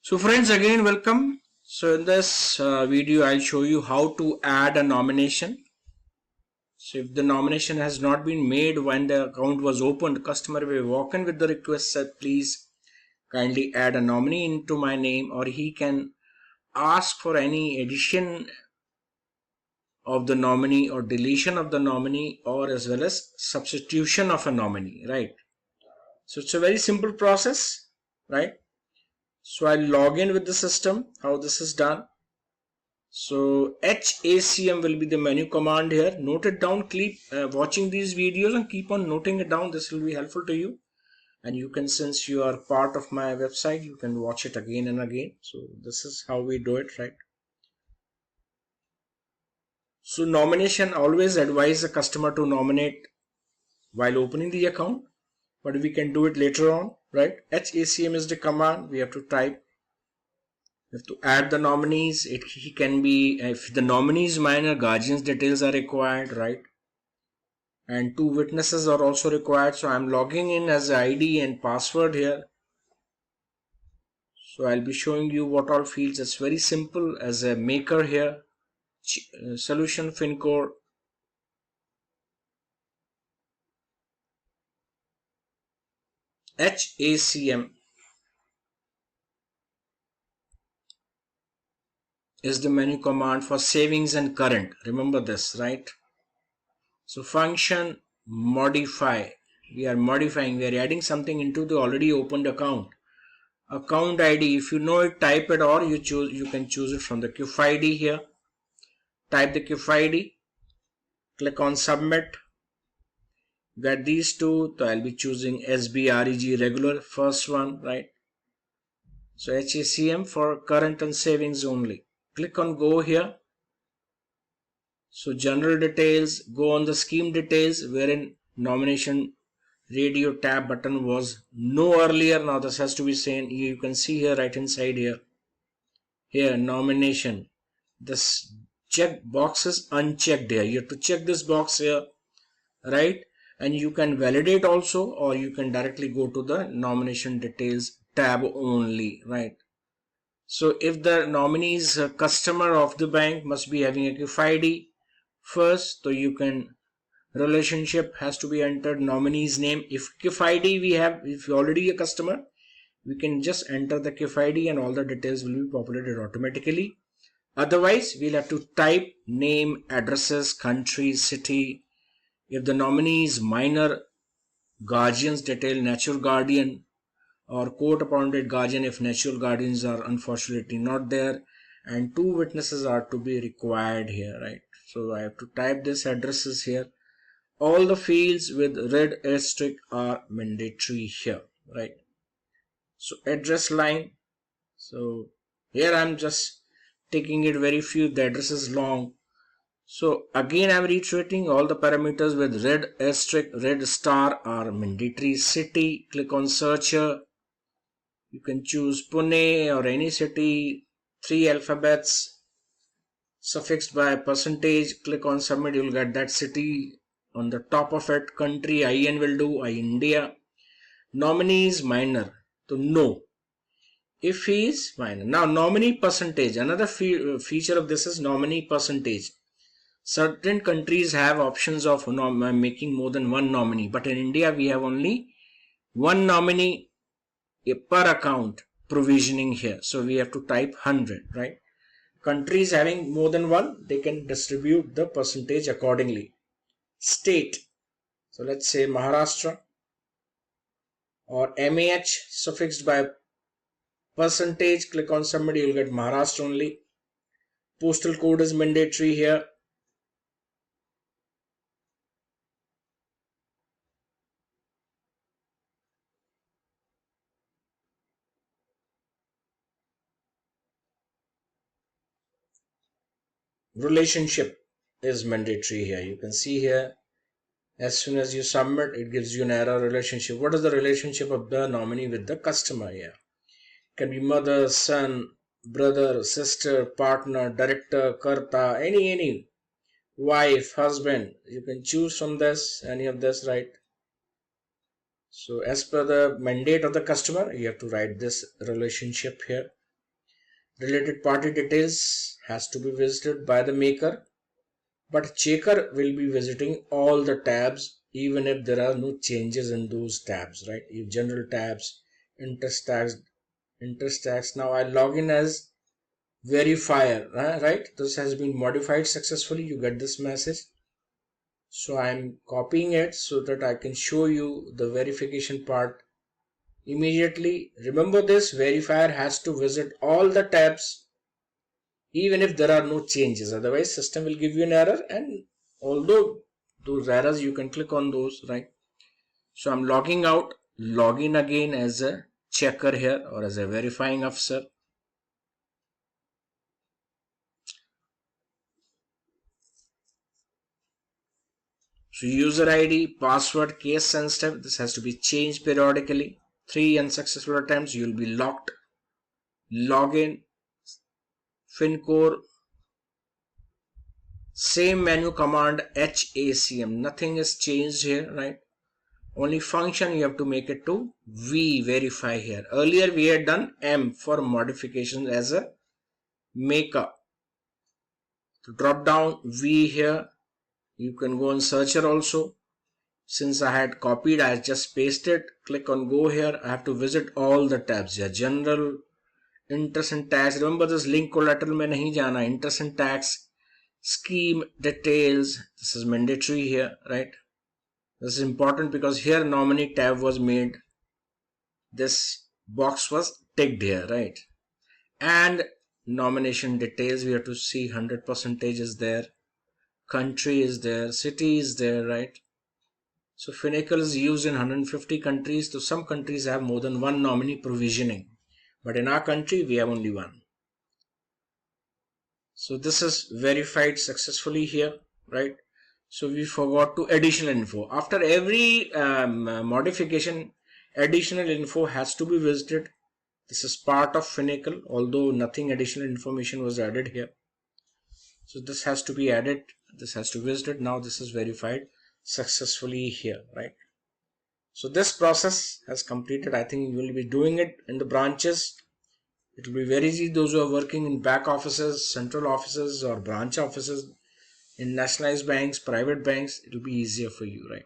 So friends, again welcome. So in this video I'll show you how to add a nomination. So if the nomination has not been made when the account was opened, customer will walk in with the request that please kindly add a nominee into my name, or he can ask for any addition of the nominee or deletion of the nominee, or as well as substitution of a nominee, right? So it's a very simple process, right? So I'll log in with the system, how this is done. So HACM will be the menu command here. Note it down, keep watching these videos and keep on noting it down. This will be helpful to you. And you can, since you are part of my website, you can watch it again and again. So this is how we do it, right? So nomination, always advise the customer to nominate while opening the account, but we can do it later on, right? HACM is the command. We have to type. We have to add the nominees. He can be, if the nominee's minor, guardian's details are required, right? And 2 witnesses are also required. So I'm logging in as ID and password here. So I'll be showing you what all fields. It's very simple as a maker here. Solution FinCore. HACM is the menu command for savings and current. Remember this, right? So function modify. We are modifying. We are adding something into the already opened account. Account ID. If you know it, type it, or you can choose it from the QF ID here. Type the QF ID. Click on submit. Get these two. So I'll be choosing SBREG regular, first one, right? So HACM for current and savings only. Click on go here. So general details, go on the scheme details, wherein nomination radio tab button was no earlier. Now this has to be seen. You can see here right inside here. Here nomination. This check box is unchecked here. You have to check this box here, right? And you can validate also, or you can directly go to the nomination details tab only, right? So if the nominee is a customer of the bank, must be having a QF ID first, so you can, relationship has to be entered, nominee's name. If QF ID we have, if you're already a customer, we can just enter the QF ID and all the details will be populated automatically. Otherwise, we'll have to type name, addresses, country, city. If the nominee is minor, guardian's detail, natural guardian or court appointed guardian if natural guardians are unfortunately not there, and 2 witnesses are to be required here, right? So I have to type this addresses here. All the fields with red asterisk are mandatory here, right? So address line. So here I'm just taking it very few, the address is long. So again I'm reiterating, all the parameters with red asterisk, red star are mandatory. City, click on searcher. You can choose Pune or any city, 3 alphabets suffixed by percentage. Click on submit, you'll get that city. On the top of it, country, IN will do, India. Nominee is minor, so no. If he is minor. Now nominee percentage, another feature of this is nominee percentage. Certain countries have options of making more than one nominee, but in India we have only one nominee per account provisioning here. So we have to type 100, right? Countries having more than one, they can distribute the percentage accordingly. State, so let's say Maharashtra, or MAH suffixed by percentage. Click on submit, you'll get Maharashtra only. Postal code is mandatory here. Relationship is mandatory here. You can see here, as soon as you submit, it gives you an error. Relationship. What is the relationship of the nominee with the customer here? It can be mother, son, brother, sister, partner, director, karta, any wife, husband. You can choose from this, any of this, right? So as per the mandate of the customer, you have to write this relationship here. Related party details has to be visited by the maker, but checker will be visiting all the tabs even if there are no changes in those tabs, right? If general tabs, interest tax. Now I log in as verifier, right? This has been modified successfully. You get this message. So I'm copying it so that I can show you the verification part immediately. Remember, this verifier has to visit all the tabs even if there are no changes, otherwise system will give you an error, and although those errors you can click on those, right? So I'm logging out, log in again as a checker here or as a verifying officer. So user ID, password, case sensitive, this has to be changed periodically. 3 unsuccessful attempts, you'll be locked. Login, FinCore, same menu command HACM, nothing is changed here, right? Only function you have to make it to V, verify here. Earlier we had done M for modification as a maker. To drop down V here, you can go on searcher also. Since I had copied, I just pasted. Click on go here. I have to visit all the tabs here. General, interest and tax. Remember this link collateral mein nahi jana. Interest and tax, scheme details. This is mandatory here, right? This is important because here nominee tab was made. This box was ticked here, right? And nomination details, we have to see 100% is there. Country is there. City is there, right? So Finacle is used in 150 countries. So some countries have more than one nominee provisioning. But in our country, we have only one. So this is verified successfully here, right? So we forgot to additional info. After every modification, additional info has to be visited. This is part of Finacle, although nothing additional information was added here. So this has to be added. This has to be visited. Now this is verified successfully here, right? So this process has completed. I think you will be doing it in the branches. It will be very easy. Those who are working in back offices, central offices or branch offices in nationalized banks, private banks, it will be easier for you, right?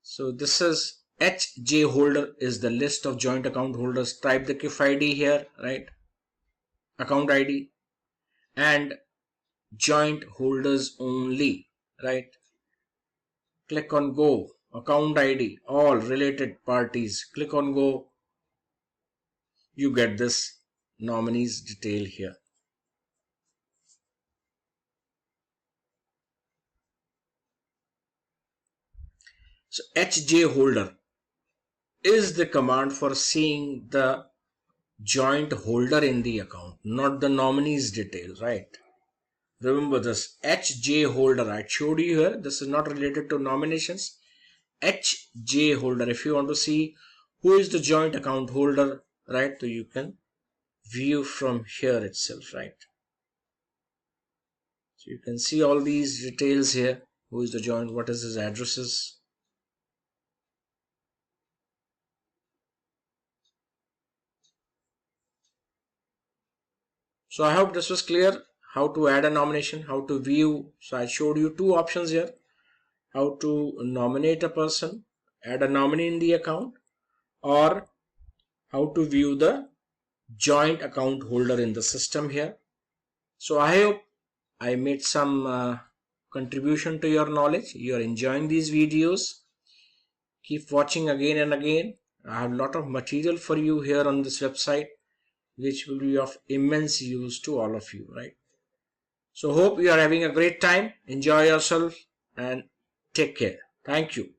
So this is HJ holder is the list of joint account holders. Type the KIF ID here, right? Account ID and joint holders only, right? Click on go. Account ID, all related parties. Click on go. You get this nominees detail here. So HJ holder is the command for seeing the joint holder in the account, not the nominees detail, right? Remember this HJ holder I showed you here. This is not related to nominations. HJ holder, if you want to see who is the joint account holder, right? So you can view from here itself, right? So you can see all these details here. Who is the joint, what is his addresses. So I hope this was clear. How to add a nomination, how to view. So I showed you two options here. How to nominate a person, add a nominee in the account, or how to view the joint account holder in the system here. So I hope I made some contribution to your knowledge. You are enjoying these videos. Keep watching again and again. I have a lot of material for you here on this website, which will be of immense use to all of you, right? So hope you are having a great time. Enjoy yourself and take care. Thank you.